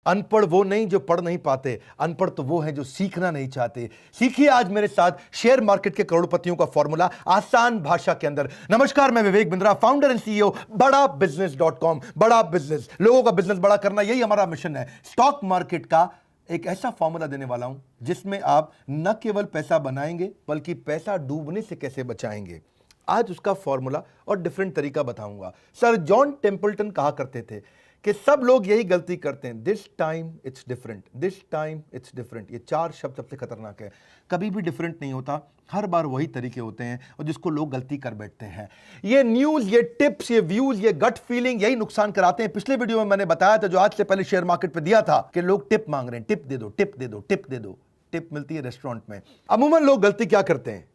अनपढ़ वो नहीं जो पढ़ नहीं पाते, अनपढ़ तो वो हैं जो सीखना नहीं चाहते। सीखिए आज मेरे साथ शेयर मार्केट के करोड़पतियों का फॉर्मूला आसान भाषा के अंदर। नमस्कार, मैं Vivek Bindra, founder and CEO बड़ा बिजनेस.com। बड़ा बिजनेस, लोगों का बिजनेस बड़ा करना, यही हमारा मिशन है। स्टॉक मार्केट का एक ऐसा फॉर्मूला देने वाला हूं जिसमें आप न केवल पैसा बनाएंगे बल्कि पैसा डूबने से कैसे बचाएंगे। आज उसका फॉर्मूला और डिफरेंट तरीका बताऊंगा। सर जॉन टेम्पल्टन कहा करते थे कि सब लोग यही गलती करते हैं, this time it's different, this time it's different. ये चार शब्द सबसे खतरनाक है। कभी भी डिफरेंट नहीं होता, हर बार वही तरीके होते हैं और जिसको लोग गलती कर बैठते हैं। ये न्यूज, ये टिप्स, ये व्यूज, ये गट फीलिंग यही नुकसान कराते हैं। पिछले वीडियो में मैंने बताया था, जो आज से पहले शेयर मार्केट पे दिया था, कि लोग टिप मांग रहे हैं, टिप दे दो, टिप दे दो, टिप दे दो। टिप मिलती है रेस्टोरेंट में। अमूमन लोग गलती क्या करते हैं,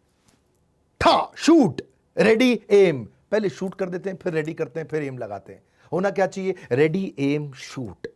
ठा शूट रेडी एम, पहले शूट कर देते हैं, फिर रेडी करते हैं, फिर एम लगाते हैं। होना क्या चाहिए, रेडी एम शूट।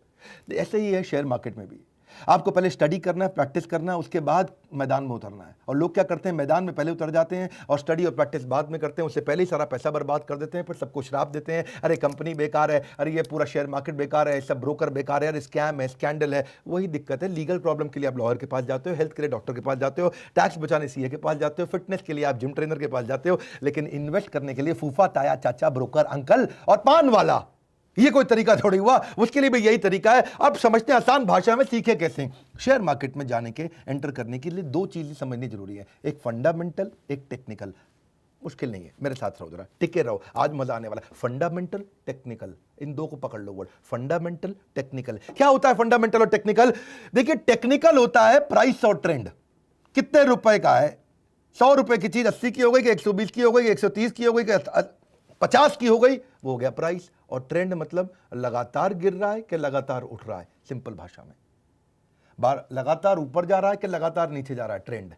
ऐसे ही है शेयर मार्केट में भी। आपको पहले स्टडी करना है, प्रैक्टिस करना है, उसके बाद मैदान में उतरना है। और लोग क्या करते हैं, मैदान में पहले उतर जाते हैं और स्टडी और प्रैक्टिस बाद में करते हैं। उससे पहले ही सारा पैसा बर्बाद कर देते हैं, फिर सबको श्राप देते हैं, अरे कंपनी बेकार है, अरे ये पूरा शेयर मार्केट बेकार है, सब ब्रोकर बेकार है, अरे स्कैम है, स्कैंडल है। वही दिक्कत है। लीगल प्रॉब्लम के लिए आप लॉयर के पास जाते हो, हेल्थ के लिए डॉक्टर के पास जाते हो, टैक्स बचाने सीए के पास जाते हो, फिटनेस के लिए आप जिम ट्रेनर के पास जाते हो, लेकिन इन्वेस्ट करने के लिए फूफा, ताया, चाचा, ब्रोकर, अंकल और पान वाला, ये कोई तरीका थोड़ी हुआ। उसके लिए भी यही तरीका है। अब समझते हैं आसान भाषा में, सीखे कैसे। शेयर मार्केट में जाने के, एंटर करने के लिए दो चीजें समझनी जरूरी है, एक फंडामेंटल, एक टेक्निकल। मुश्किल नहीं है, मेरे साथ रहो, जरा टिके रहो, आज मजा आने वाला है। फंडामेंटल, टेक्निकल, इन दो को पकड़ लो वर्ड, फंडामेंटल, टेक्निकल। क्या होता है फंडामेंटल और टेक्निकल? देखिए, टेक्निकल होता है प्राइस और ट्रेंड, कितने रुपए का है। 100 रुपए की चीज 80 की हो गई कि 120 की हो गई कि 130 की हो गई कि 50 की हो गई, वो हो गया प्राइस। और ट्रेंड मतलब लगातार गिर रहा है कि लगातार उठ रहा है। सिंपल भाषा में, लगातार ऊपर जा रहा है कि लगातार नीचे जा रहा है, ट्रेंड।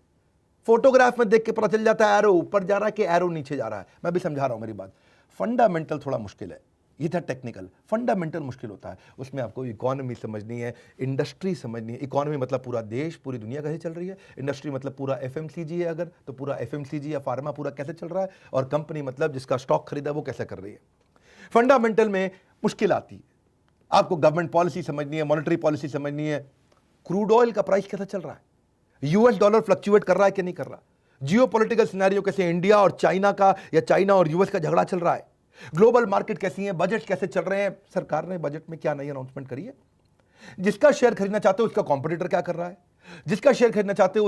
फोटोग्राफ में देख के पता चल जाता है एरो ऊपर जा रहा है कि एरो नीचे जा रहा है। मैं भी समझा रहा हूं मेरी बात। फंडामेंटल थोड़ा मुश्किल है, ये था टेक्निकल। फंडामेंटल मुश्किल होता है, उसमें आपको इकोनॉमी समझनी है, इंडस्ट्री समझनी है। इकोनॉमी मतलब पूरा देश, पूरी दुनिया कैसे चल रही है। इंडस्ट्री मतलब पूरा एफएमसीजी है अगर, तो पूरा एफएमसीजी या फार्मा पूरा कैसे चल रहा है। और कंपनी मतलब जिसका स्टॉक खरीदा वो कैसे कर रही है। फंडामेंटल में मुश्किल आती है, आपको गवर्नमेंट पॉलिसी समझनी है, मॉनेटरी पॉलिसी समझनी है। क्रूड ऑयल का प्राइस कैसा चल रहा है, यूएस डॉलर फ्लक्चुएट कर रहा है कि नहीं कर रहा, जियोपॉलिटिकल सिनेरियो कैसे, इंडिया और चाइना का या चाइना और यूएस का झगड़ा चल रहा है, ग्लोबल मार्केट कैसी है, बजट कैसे चल रहे हैं, सरकार ने बजट में क्या नई अनाउंसमेंट करी है, जिसका शेयर खरीदना चाहते हो उसका कॉम्पिटिटर क्या कर रहा है, जिसका शेयर खरीदना चाहते हो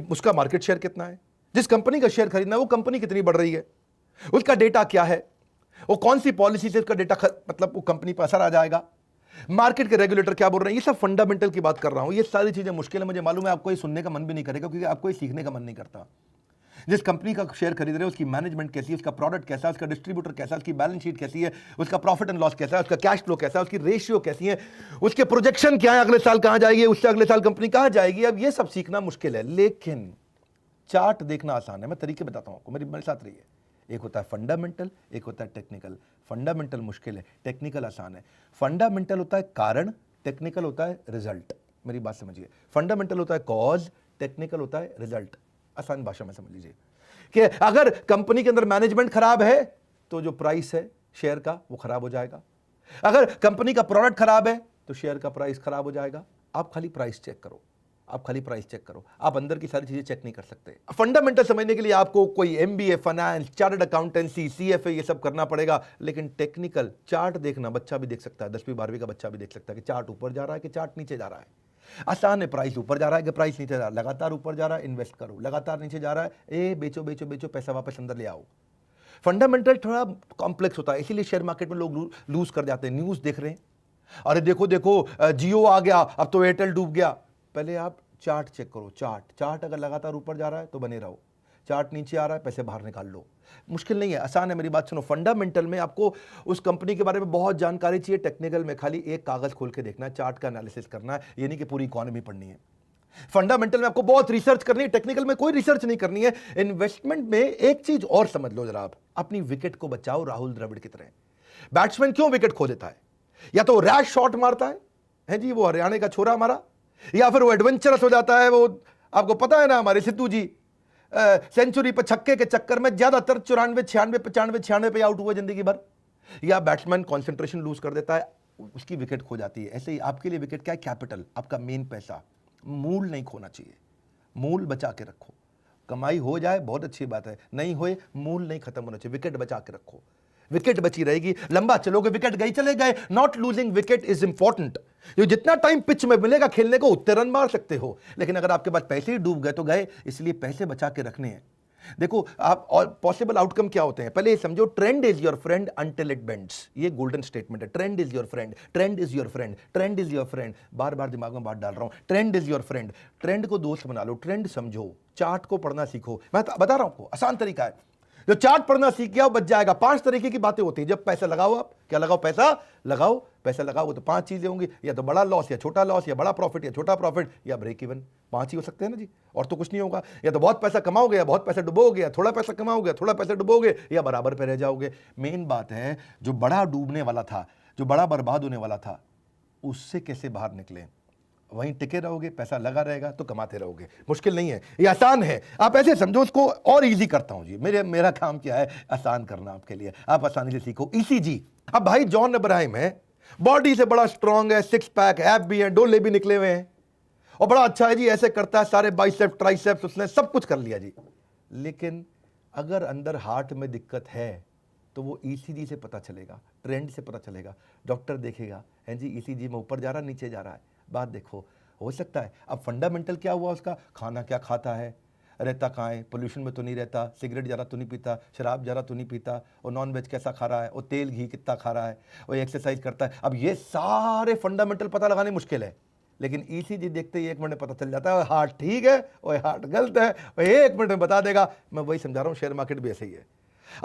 उसका मार्केट शेयर कितना है, जिस कंपनी का शेयर खरीदना है वो कंपनी कितनी बढ़ रही है, उसका डेटा क्या है, वो कौन सी पॉलिसी से उसका डेटा मतलब वो कंपनी पर असर आ जाएगा, मार्केट के रेगुलेटर क्या बोल रहे हैं। ये सब फंडामेंटल की बात कर रहा हूं। ये सारी चीजें मुश्किल है, मुझे मालूम है, आपको ये सुनने का मन भी नहीं करेगा क्योंकि आपको ये सीखने का मन नहीं करता। जिस कंपनी का शेयर खरीद रहे हो उसकी मैनेजमेंट कैसी है, उसका प्रोडक्ट कैसा है, उसका डिस्ट्रीब्यूटर कैसा है, उसकी बैलेंस शीट कैसी है, उसका प्रॉफिट एंड लॉस कैसा है, उसका कैश फ्लो कैसा है, उसकी रेशियो कैसी है, उसके प्रोजेक्शन क्या है, अगले साल कहां जाएगी, उससे अगले साल कंपनी कहां जाएगी। अब ये सब सीखना मुश्किल है, लेकिन चार्ट देखना आसान है। मैं तरीके बताता हूं आपको, मेरे साथ रहिए। एक होता है फंडामेंटल, एक होता है टेक्निकल। फंडामेंटल मुश्किल है, टेक्निकल आसान है। फंडामेंटल होता है कारण, टेक्निकल होता है रिजल्ट। मेरी बात समझिए, फंडामेंटल होता है कॉज, टेक्निकल होता है रिजल्ट। आसान भाषा में समझ लीजिए कि अगर कंपनी के अंदर मैनेजमेंट खराब है तो जो प्राइस है शेयर का वो खराब हो जाएगा। अगर कंपनी का प्रोडक्ट खराब है तो शेयर का प्राइस खराब हो जाएगा। आप खाली प्राइस चेक करो, आप खाली प्राइस चेक करो, आप अंदर की सारी चीजें चेक नहीं कर सकते। फंडामेंटल समझने के लिए आपको कोई MBA, finance, chartered accountancy, CFA ये सब करना पड़ेगा। लेकिन टेक्निकल चार्ट देखना बच्चा भी देख सकता है, 10वीं 12वीं का बच्चा भी देख सकता है कि चार्ट ऊपर जा रहा है कि चार्ट नीचे जा रहा है। आसान है, प्राइस ऊपर जा रहा है कि प्राइस नीचे जा रहा है। लगातार ऊपर जा रहा है, इन्वेस्ट करो, लगातार नीचे जा रहा है, ए बेचो बेचो बेचो, पैसा वापस अंदर ले आओ। फंडामेंटल थोड़ा कॉम्प्लेक्स होता है, इसीलिए शेयर मार्केट में लोग लूज कर जाते हैं। न्यूज देख रहे हैं, अरे देखो देखो जियो आ गया, अब तो एयरटेल डूब गया। पहले आप चार्ट चेक करो, चार्ट अगर लगातार ऊपर जा रहा है तो बने रहो, चार्ट नीचे आ रहा है पैसे बाहर निकाल लो। मुश्किल नहीं है, आसान है, मेरी बात सुनो। फंडामेंटल में आपको उस कंपनी के बारे में बहुत जानकारी चाहिए, टेक्निकल में खाली एक कागज खोल के देखना है, चार्ट का एनालिसिस करना है, ये नहीं कि पूरी इकोनॉमी पढ़नी है। फंडामेंटल में आपको बहुत रिसर्च करनी है, टेक्निकल में कोई रिसर्च नहीं करनी है। इन्वेस्टमेंट में एक चीज और समझ लो जरा, आप अपनी विकेट को बचाओ राहुल द्रविड़ की तरह। बैट्समैन क्यों विकेट खो देता है? या तो रैश शॉट मारता है जी, वो हरियाणा का छोरा हमारा, या फिर वो एडवेंचरस हो जाता है। वो आपको पता है ना, हमारे सिद्धू जी सेंचुरी पर छक्के के चक्कर में ज्यादातर 94, 96, 95, 96 पे आउट हुए जिंदगी भर। या बैट्समैन कंसंट्रेशन लूज कर देता है, उसकी विकेट खो जाती है। ऐसे ही आपके लिए विकेट क्या है? कैपिटल, आपका मेन पैसा। मूल नहीं खोना चाहिए, मूल बचा के रखो। कमाई हो जाए बहुत अच्छी बात है, नहीं होए मूल नहीं खत्म होना चाहिए, विकेट बचा के रखो। विकेट बची रहेगी, लंबा चलोगे, विकेट गई चले गए। Not losing wicket is important. ये जितना टाइम पिच में मिलेगा खेलने को उतने रन मार सकते हो, लेकिन अगर आपके पास पैसे ही डूब गए तो गए, इसलिए पैसे बचा के रखने हैं। देखो आप, और पॉसिबल आउटकम क्या होते हैं पहले ये समझो। Trend is your friend until it bends, ये गोल्डन स्टेटमेंट है। Trend is your friend, trend is your friend, trend is your friend. बार बार दिमाग में बात डाल रहा हूं, trend is your friend. Trend को दोस्त बना लो, ट्रेंड समझो, चार्ट को पढ़ना सीखो। मैं बता रहा हूं आपको, आसान तरीका है। जो चार्ट पढ़ना सीख गया वो बच जाएगा। 5 तरीके की बातें होती है जब पैसा लगाओ। आप क्या लगाओ? पैसा लगाओ। पैसा लगाओ तो 5 चीजें होंगी, या तो बड़ा लॉस या छोटा लॉस, या बड़ा प्रॉफिट या छोटा प्रॉफिट, या ब्रेक इवन। 5 ही हो सकते हैं ना जी, और तो कुछ नहीं होगा। या तो बहुत पैसा कमाओगे, या बहुत पैसा डुबोगे, या थोड़ा पैसा कमाओगे, थोड़ा पैसा डुबोगे, या बराबर पे रह जाओगे। मेन बात है, जो बड़ा डूबने वाला था, जो बड़ा बर्बाद होने वाला था, उससे कैसे बाहर निकले। वहीं टिके रहोगे, पैसा लगा रहेगा तो कमाते रहोगे। मुश्किल नहीं है, ये आसान है। आप ऐसे समझो उसको, और इजी करता हूं जी। मेरा काम क्या है? आसान करना आपके लिए। आप आसानी से सीखो, ECG। अब भाई जॉन इब्राहिम है, बॉडी से बड़ा स्ट्रांग है, 6 पैक, ऐप भी है, डोले भी निकले हुए हैं, और बड़ा अच्छा है जी, ऐसे करता है, सारे बाइसेप्स ट्राइसेप्स उसने सब कुछ कर लिया जी। लेकिन अगर अंदर हार्ट में दिक्कत है तो वो ECG से पता चलेगा, ट्रेंड से पता चलेगा। डॉक्टर देखेगा, है जी ECG में ऊपर जा रहा, नीचे जा रहा है। बात देखो, हो सकता है। अब फंडामेंटल क्या हुआ उसका? खाना क्या खाता है, रहता कहाँ है, पोल्यूशन में तो नहीं रहता, सिगरेट ज़्यादा तो नहीं पीता, शराब ज़्यादा तो नहीं पीता, और नॉन वेज कैसा खा रहा है, और तेल घी कितना खा रहा है, और एक्सरसाइज करता है। अब ये सारे फंडामेंटल पता लगाने मुश्किल है, लेकिन ECG देखते ही 1 मिनट में पता चल जाता है, हार्ट ठीक है और हार्ट गलत है, और 1 मिनट में बता देगा। मैं वही समझा रहा हूँ, शेयर मार्केट भी ऐसे ही है।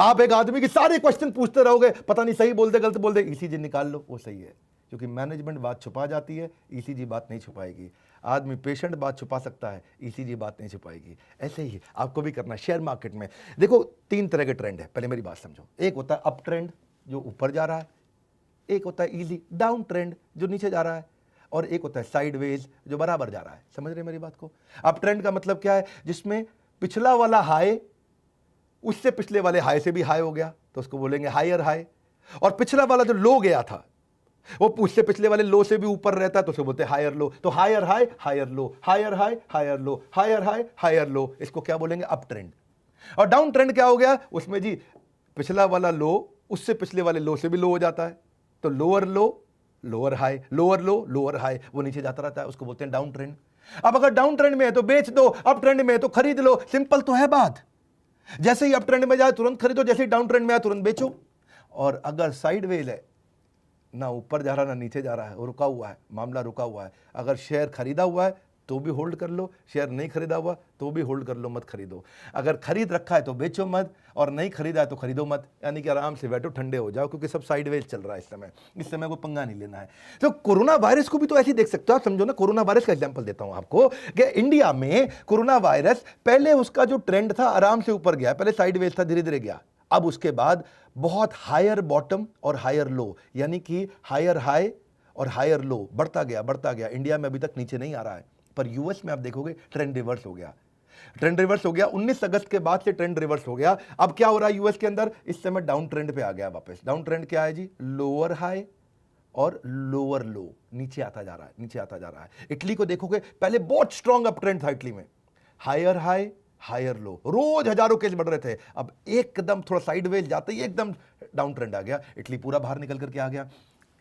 आप एक आदमी की सारे क्वेश्चन पूछते रहोगे, पता नहीं सही बोल दे गलत बोल दे, ECG निकाल लो, वो सही है। क्योंकि मैनेजमेंट बात छुपा जाती है, ECG बात नहीं छुपाएगी। आदमी पेशेंट बात छुपा सकता है, ECG बात नहीं छुपाएगी। ऐसे ही आपको भी करना है शेयर मार्केट में। देखो 3 तरह के ट्रेंड है, पहले मेरी बात समझो। एक होता है अप ट्रेंड जो ऊपर जा रहा है, एक होता है इजी डाउन ट्रेंड जो नीचे जा रहा है, और एक होता है साइडवेज जो बराबर जा रहा है। समझ रहे मेरी बात को? अप ट्रेंड का मतलब क्या है? जिसमें पिछला वाला हाई उससे पिछले वाले हाई से भी हाई हो गया तो उसको बोलेंगे हायर हाई, और पिछला वाला जो लो गया था वो उससे पिछले वाले लो से भी ऊपर रहता है तो उसको बोलते हैं हायर लो। तो higher high higher low, higher high higher low, higher high higher low, इसको क्या बोलेंगे? Up trend. और डाउन ट्रेंड क्या हो गया? उसमें जी पिछला वाला लो उससे पिछले वाले लो से भी लो हो जाता है, तो लोअर लो लोअर हाई, लोअर लो लोअर हाई, वो नीचे जाता रहता है, उसको बोलते हैं डाउन ट्रेंड। अब अगर डाउन ट्रेंड में है तो बेच दो, अप ट्रेंड में है तो खरीद लो। सिंपल तो है बात। जैसे ही अप ट्रेंड में जाए तुरंत खरीदो, जैसे ही डाउन ट्रेंड में आए तुरंत बेचो। और अगर साइडवेज है, ना ऊपर जा रहा ना नीचे जा रहा है, वो रुका हुआ है, मामला रुका हुआ है, अगर शेयर खरीदा हुआ है तो भी होल्ड कर लो, शेयर नहीं खरीदा हुआ तो भी होल्ड कर लो, मत खरीदो। अगर खरीद रखा है तो बेचो मत, और नहीं खरीदा है तो खरीदो मत। यानी कि आराम से बैठो, ठंडे हो जाओ, क्योंकि सब साइडवेज चल रहा है इस समय को पंगा नहीं लेना है। तो कोरोना वायरस को भी तो ऐसे ही देख सकते हो आप। समझो ना, कोरोना वायरस का एग्जांपल देता हूं आपको कि इंडिया में कोरोना वायरस पहले उसका जो ट्रेंड था आराम से ऊपर गया, पहले साइडवेज था, धीरे धीरे गया। अब उसके बाद बहुत हायर बॉटम और हायर लो, यानी कि हायर हाई और हायर लो, बढ़ता गया बढ़ता गया। इंडिया में अभी तक नीचे नहीं आ रहा है, पर यूएस में आप देखोगे ट्रेंड रिवर्स हो गया। ट्रेंड रिवर्स हो गया 19 अगस्त के बाद से, ट्रेंड रिवर्स हो गया। अब क्या हो रहा है यूएस के अंदर? इस समय डाउन ट्रेंड पे आ गया वापस। डाउन ट्रेंड क्या है जी? लोअर हाई और लोअर लो, नीचे आता जा रहा है, नीचे आता जा रहा है। इटली को देखोगे, पहले बहुत स्ट्रॉन्ग अप ट्रेंड था इटली में, हायर हाई हायर लो, रोज हजारों केस बढ़ रहे थे। अब एकदम थोड़ा साइडवेज जाते ही एकदम डाउन ट्रेंड आ गया, इटली पूरा बाहर निकल करके आ गया।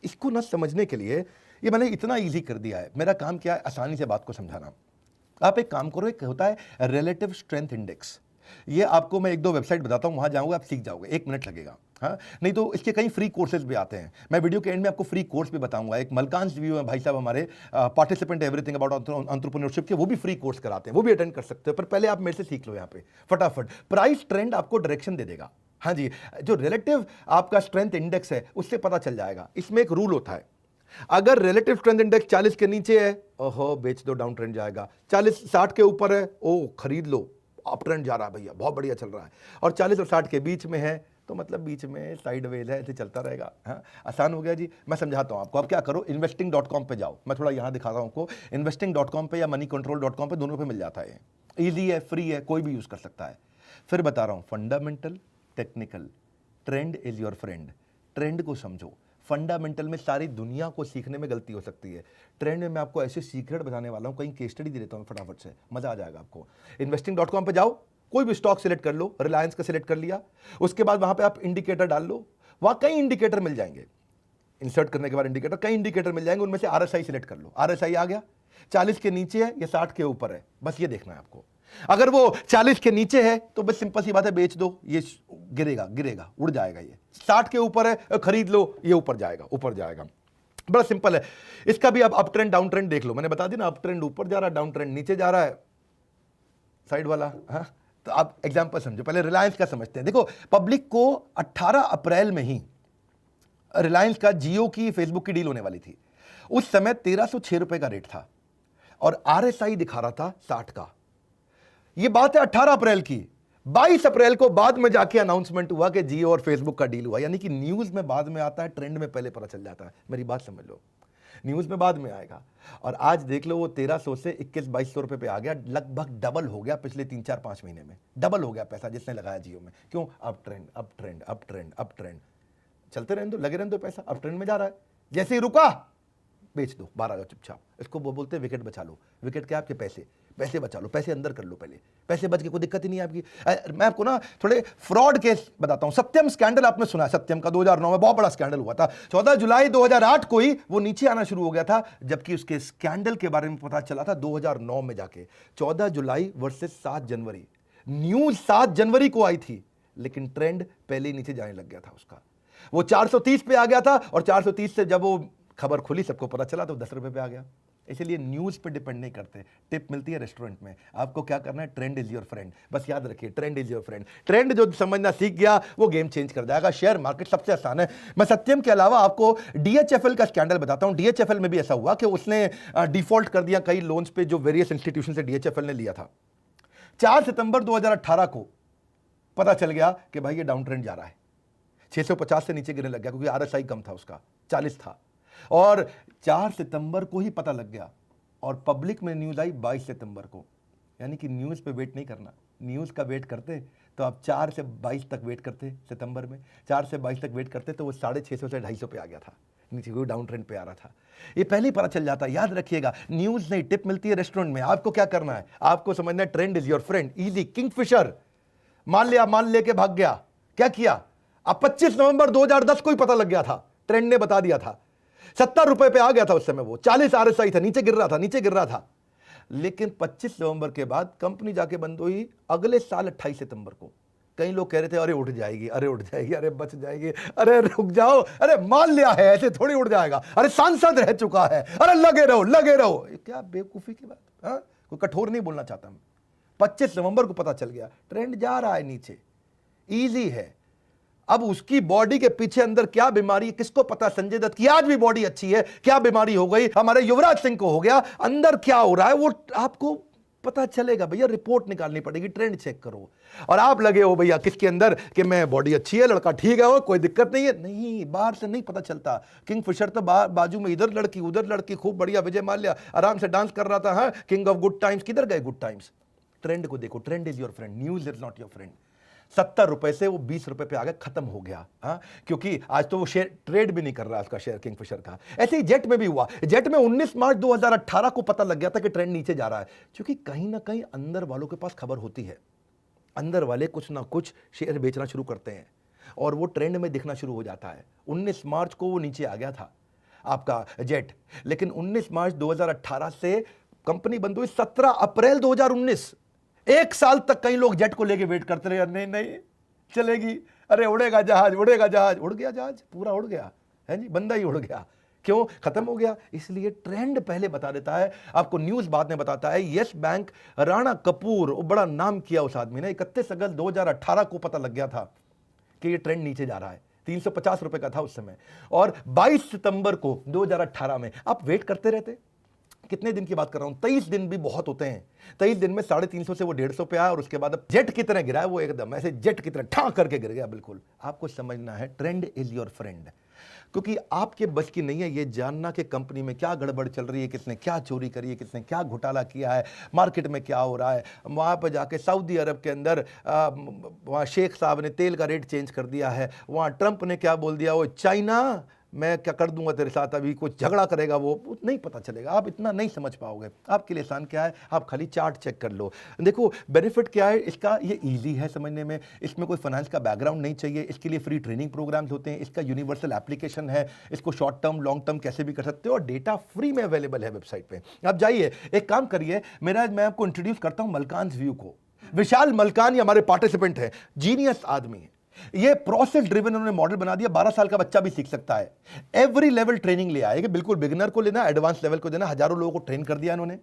इसको ना समझने के लिए ये मैंने इतना इजी कर दिया है। मेरा काम क्या है? आसानी से बात को समझाना। आप एक काम करो, एक होता है रिलेटिव स्ट्रेंथ इंडेक्स। ये आपको मैं 1-2 वेबसाइट बताता हूं, वहां जाओगे आप सीख जाओगे, 1 मिनट लगेगा। हाँ, नहीं तो इसके कई फ्री कोर्सेज भी आते हैं। मैं वीडियो के एंड में आपको फ्री कोर्स भी बताऊंगा। एक मलकांस व्यू है भाई साहब हमारे, पार्टिसिपेंट एवरीथिंग अबाउट एंटरप्रेन्योरशिप के, वो भी फ्री कोर्स कराते हैं, वो भी अटेंड कर सकते हो। पर पहले आप मेरे से सीख लो यहाँ पे फटाफट। प्राइस ट्रेंड आपको डायरेक्शन दे देगा। हाँ जी, जो रिलेटिव आपका स्ट्रेंथ इंडेक्स है उससे पता चल जाएगा। इसमें एक रूल होता है, अगर रिलेटिव स्ट्रेंथ इंडेक्स 40 के नीचे है, ओहो बेच दो, डाउन ट्रेंड जाएगा। 60 के ऊपर है, ओ खरीद लो, अप ट्रेंड जा रहा है भैया, बहुत बढ़िया चल रहा है। और 40 और 60 के बीच में है तो मतलब बीच में साइडवेज है, ऐसे चलता रहेगा। हाँ, आसान हो गया जी। मैं समझाता हूं आपको। अब क्या करो, investing.com पे जाओ, मैं थोड़ा यहां दिखाता हूं आपको। investing.com पे या moneycontrol.com पे, दोनों पे मिल जाता है। ईजी है, फ्री है, कोई भी यूज कर सकता है। फिर बता रहा हूं, fundamental, technical, trend is your friend. Trend को समझो, फंडामेंटल में सारी दुनिया को सीखने में गलती हो सकती है। ट्रेंड में मैं आपको ऐसे सीक्रेट बताने वाला हूं, कहीं केस स्टडी दे देता हूं फटाफट से, मजा आ जाएगा आपको। investing.com पे जाओ, कोई भी स्टॉक सिलेक्ट कर लो, रिलायंस का सिलेक्ट कर लिया, उसके बाद वहां पे आप इंडिकेटर डाल लो, वहां कई इंडिकेटर मिल जाएंगे। इंसर्ट करने के बाद इंडिकेटर, कई इंडिकेटर मिल जाएंगे, उनमें से आरएसआई सिलेक्ट कर लो। आरएसआई आ गया, 40 के नीचे है या 60 के ऊपर है, बस ये देखना है आपको। अगर वो 40 के नीचे है तो बस सिंपल सी बात है, बेच दो, ये गिरेगा गिरेगा उड़ जाएगा। ये 60 के ऊपर है, खरीद लो, ये ऊपर जाएगा ऊपर जाएगा। बड़ा सिंपल है। इसका भी अब अप ट्रेंड डाउन ट्रेंड देख लो, मैंने बता दी ना, अप ट्रेंड ऊपर जा रहा है, डाउन ट्रेंड नीचे जा रहा है, साइड वाला। हाँ, तो आप एग्जांपल समझो, पहले रिलायंस का समझते हैं। देखो, पब्लिक को 18 अप्रैल में ही रिलायंस का जियो की फेसबुक की डील होने वाली थी। उस समय 1306 रुपए का रेट था और आरएसआई दिखा रहा था 60 का। यह बात है 18 अप्रैल की। 22 अप्रैल को बाद में जाके अनाउंसमेंट हुआ कि जियो और फेसबुक का डील हुआ। यानी कि न्यूज में बाद में आता है, ट्रेंड में पहले पता चल जाता है। मेरी बात समझ लो, न्यूज में बाद में आएगा। और आज देख लो, वो 1300 से 2100-2200 रुपए पे आ गया, लगभग डबल हो गया पिछले 3-4-5 महीने में। डबल हो गया पैसा जिसने लगाया जियो में। क्यों? Up trend up trend up trend up trend, चलते रहने दो, लगे रहने दो, पैसा अप ट्रेंड में जा रहा है। जैसे ही रुका, बेच दो, बाहर आ जाओ चुपचाप। इसको वो बोलते हैं विकेट बचा लो। विकेट क्या? आपके पैसे, पैसे बचा लो, पैसे अंदर कर लो पहले, पैसे बच के कोई दिक्कत ही नहीं है आपकी। मैं आपको ना थोड़े फ्रॉड केस बताता हूं। सत्यम स्कैंडल आपने सुना है? सत्यम का 2009 में बहुत बड़ा स्कैंडल हुआ था। 14 जुलाई 2008 को ही वो नीचे आना शुरू हो गया था, जबकि उसके स्कैंडल के बारे में पता चला था 2009 में जाके। 14 जुलाई वर्सेस 7 जनवरी, न्यूज 7 जनवरी को आई थी, लेकिन ट्रेंड पहले ही नीचे जाने लग गया था उसका। वो 430 पे आ गया था और 430 से जब वो खबर खुली, सबको पता चला, तो 10 रुपए पे आ गया। इसलिए न्यूज पे डिपेंड नहीं करते। टिप मिलती है रेस्टोरेंट में, आपको क्या करना है? Trend is your friend. बस याद रखिए, trend is your friend. Trend जो समझना सीख गया, वो गेम चेंज कर जाएगा। शेयर मार्केट सबसे आसान है। मैं सत्यम के अलावा आपको डीएचएफएल का स्कैंडल बताता हूं। डीएचएफएल में भी ऐसा हुआ कि उसने डिफॉल्ट कर दिया कई लोन्स पे जो वेरियस इंस्टीट्यूशन से डीएचएफएल ने लिया था। 4 सितंबर 2018 को पता चल गया कि भाई ये डाउन ट्रेंड जा रहा है। 650 से नीचे गिरने लग गया, क्योंकि आरएसआई कम था उसका, 40 था। और 4 सितंबर को ही पता लग गया और पब्लिक में न्यूज आई 22 सितंबर को। यानी कि न्यूज पे वेट नहीं करना। न्यूज का वेट करते तो आप 4 से 22 तक वेट करते, सितंबर में 4 से 22 तक वेट करते तो वो 650 से 250 पे आ गया था, नीचे कोई डाउन ट्रेंड पे आ रहा था। ये पहले ही पता चल जाता है। याद रखिएगा, न्यूज नहीं, टिप मिलती है रेस्टोरेंट में। आपको क्या करना है? आपको समझना है trend is your friend. Easy, Kingfisher मान लिया, मान लेके भाग गया। क्या किया? अब 25 नवंबर 2010 को ही पता लग गया था, ट्रेंड ने बता दिया था। 70 रुपए पे आ गया था उस समय, वो 40 आरएसआई था, नीचे गिर रहा था, नीचे गिर रहा था। लेकिन 25 नवंबर के बाद कंपनी जाके बंद हुई अगले साल 28 सितंबर को। कई लोग कह रहे थे अरे उठ जाएगी, अरे उठ जाएगी, अरे बच जाएगी, अरे रुक जाओ, अरे मान लिया है, ऐसे थोड़ी उड़ जाएगा, अरे सांसद रह चुका है, अरे लगे रहो लगे रहो। क्या बेवकूफी की बात। हाँ, कोई कठोर नहीं बोलना चाहता मैं। 25 नवंबर को पता चल गया ट्रेंड जा रहा है नीचे। इजी है। अब उसकी बॉडी के पीछे अंदर क्या बीमारी है किसको पता? संजय दत्त की आज भी बॉडी अच्छी है, क्या बीमारी हो गई? हमारे युवराज सिंह को हो गया, अंदर क्या हो रहा है वो आपको पता चलेगा। भैया रिपोर्ट निकालनी पड़ेगी, ट्रेंड चेक करो। और आप लगे हो भैया किसके अंदर कि मैं बॉडी अच्छी है, लड़का ठीक है, वो कोई दिक्कत नहीं है। नहीं, बाहर से नहीं पता चलता। किंगफिशर तो बाजू में इधर लड़की उधर लड़की, खूब बढ़िया विजय माल्या आराम से डांस कर रहा था। हाँ, किंग ऑफ गुड टाइम्स, किधर गए गुड टाइम्स? ट्रेंड को देखो, trend is your friend, news is not your friend. 70 रुपए से वो 20 रुपए पे आ गया, खत्म हो गया। हाँ, क्योंकि आज तो वो शेयर ट्रेड भी नहीं कर रहा उसका शेयर, किंगफिशर का। ऐसे ही जेट में भी हुआ। जेट में 19 मार्च 2018 को पता लग गया था कि ट्रेंड नीचे जा रहा है, क्योंकि कहीं ना कहीं अंदर वालों के पास खबर होती है। अंदर वाले कुछ ना कुछ शेयर बेचना शुरू करते हैं और वो ट्रेंड में दिखना शुरू हो जाता है। 19 मार्च को वो नीचे आ गया था आपका जेट, लेकिन 19 मार्च 2018 से कंपनी बंद हुई 17 अप्रैल 2019। 1 साल तक कई लोग जेट को लेके वेट करते रहे, नहीं नहीं चलेगी, अरे उड़ेगा जहाज, उड़ेगा जहाज। उड़ गया जहाज, पूरा उड़ गया है जी, बंदा ही उड़ गया। क्यों? खत्म हो गया। इसलिए ट्रेंड पहले बता देता है आपको, न्यूज बाद में बताता है। यस बैंक, राणा कपूर, बड़ा नाम किया उस आदमी ने। 31 अगस्त 2018 को पता लग गया था कि ये ट्रेंड नीचे जा रहा है। 350 रुपए का था उस समय। और 22 सितंबर को 2018 में आप वेट करते रहते। कितने दिन की बात कर रहा हूं? 23 दिन भी बहुत होते हैं। 23 दिन में 350 से वो 150 पे आया और उसके बाद अब जेट की तरह गिरा है वो, एकदम ऐसे जेट की तरह ठां करके गिर गया। बिल्कुल आपको समझना है, ट्रेंड इज योर फ्रेंड। क्योंकि आपके बस की नहीं है ये जानना कि कंपनी में क्या गड़बड़ चल रही है, किसने क्या चोरी करी है, किसने क्या घोटाला किया है, मार्केट में क्या हो रहा है। वहाँ पर जाके सऊदी अरब के अंदर वहाँ शेख साहब ने तेल का रेट चेंज कर दिया है, वहाँ ट्रंप ने क्या बोल दिया, वो चाइना मैं क्या कर दूंगा तेरे साथ, अभी कुछ झगड़ा करेगा वो नहीं पता चलेगा, आप इतना नहीं समझ पाओगे। आपके लिए आसान क्या है, आप खाली चार्ट चेक कर लो। देखो बेनिफिट क्या है इसका, ये ईजी है समझने में, इसमें कोई फाइनेंस का बैकग्राउंड नहीं चाहिए, इसके लिए फ्री ट्रेनिंग प्रोग्राम्स होते हैं, इसका यूनिवर्सल एप्लीकेशन है, इसको शॉर्ट टर्म लॉन्ग टर्म कैसे भी कर सकते हो, और डेटा फ्री में अवेलेबल है वेबसाइट पे। आप जाइए, एक काम करिए, मैं आपको इंट्रोड्यूस करता हूं मलकान्स व्यू को। विशाल मलकान ये हमारे पार्टिसिपेंट है, जीनियस आदमी है, ये प्रोसेस ड्रिवन उन्होंने मॉडल बना दिया, 12 साल का बच्चा भी सीख सकता है। एवरी लेवल ट्रेनिंग ले आएगा, बिल्कुल बिगिनर को लेना, एडवांस लेवल को देना, हजारों लोगों को ट्रेन कर दिया इन्होंने।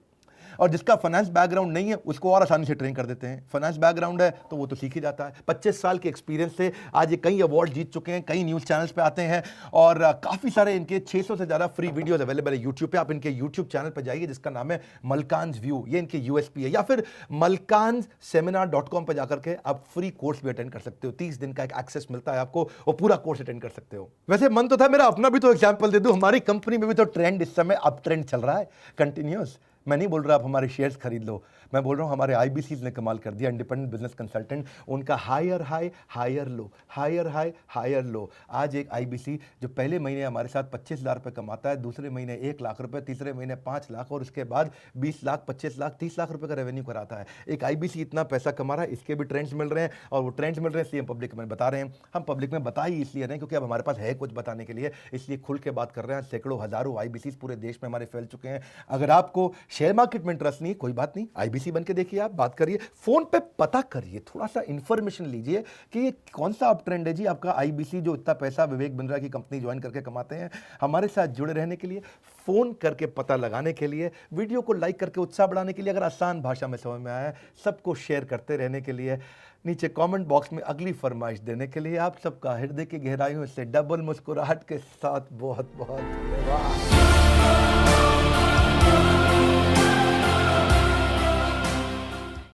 और जिसका फाइनेंस बैकग्राउंड नहीं है उसको और आसानी से ट्रेन कर देते हैं, फाइनेंस बैकग्राउंड है तो वो तो सीख ही जाता है। 25 साल के एक्सपीरियंस से आज ये कई अवार्ड जीत चुके हैं, कई न्यूज़ चैनल्स पे आते हैं, और काफ़ी सारे इनके 600 से ज़्यादा फ्री वीडियोस अवेलेबल है यूट्यूब पे। आप इनके यूट्यूब चैनल पर जाइए जिसका नाम है मलकान्स व्यू, ये इनके यूएसपी है, या फिर malkansSeminar.com पर जाकर के आप फ्री कोर्स भी अटेंड कर सकते हो। 30 दिन का एक एक्सेस मिलता है आपको, और पूरा कोर्स अटेंड कर सकते हो। वैसे मन तो था मेरा अपना भी तो एग्जाम्पल दे दूं, हमारी कंपनी में भी तो ट्रेंड इस समय अप ट्रेंड चल रहा है कंटिन्यूस। मैं नहीं बोल रहा आप हमारे शेयर्स खरीद लो, मैं बोल रहा हूँ हमारे आईबीसीज ने कमाल कर दिया, इंडिपेंडेंट बिजनेस कंसल्टेंट, उनका higher high higher low, higher high higher low. आज एक आईबीसी जो पहले महीने हमारे साथ 25,000 रुपये कमाता है, दूसरे महीने 1 लाख रुपये, तीसरे महीने 5 लाख, और उसके बाद 20 लाख, 25 लाख, 30 लाख रुपये का रेवेन्यू कराता है। एक आईबीसी इतना पैसा कमा रहा है, इसके भी ट्रेंड्स मिल रहे हैं, और वो ट्रेंड्स मिल रहे हैं इसलिए हम पब्लिक में बता रहे हैं। हम पब्लिक में बता ही इसलिए रहे हैं क्योंकि अब हमारे पास है कुछ बताने के लिए, इसलिए खुल के बात कर रहे हैं। सैकड़ों हजारों आईबीसी पूरे देश में हमारे फैल चुके हैं। अगर आपको शेयर मार्केट में इंटरेस्ट नहीं, कोई बात नहीं, आईबीसी बन के देखिए, आप बात करिए, फोन पे पता करिए, थोड़ा सा इंफॉर्मेशन लीजिए कि ये कौन सा अप ट्रेंड है जी आपका आईबीसी जो इतना पैसा विवेक बिंद्रा की कंपनी ज्वाइन करके कमाते हैं। हमारे साथ जुड़े रहने के लिए, फोन करके पता लगाने के लिए, वीडियो को लाइक करके उत्साह बढ़ाने के लिए, अगर आसान भाषा में समझ में आया, सबको शेयर करते रहने के लिए, नीचे कमेंट बॉक्स में अगली फरमाइश देने के लिए, आप सबका हृदय की गहराइयों से डबल मुस्कुराहट के साथ बहुत बहुत धन्यवाद।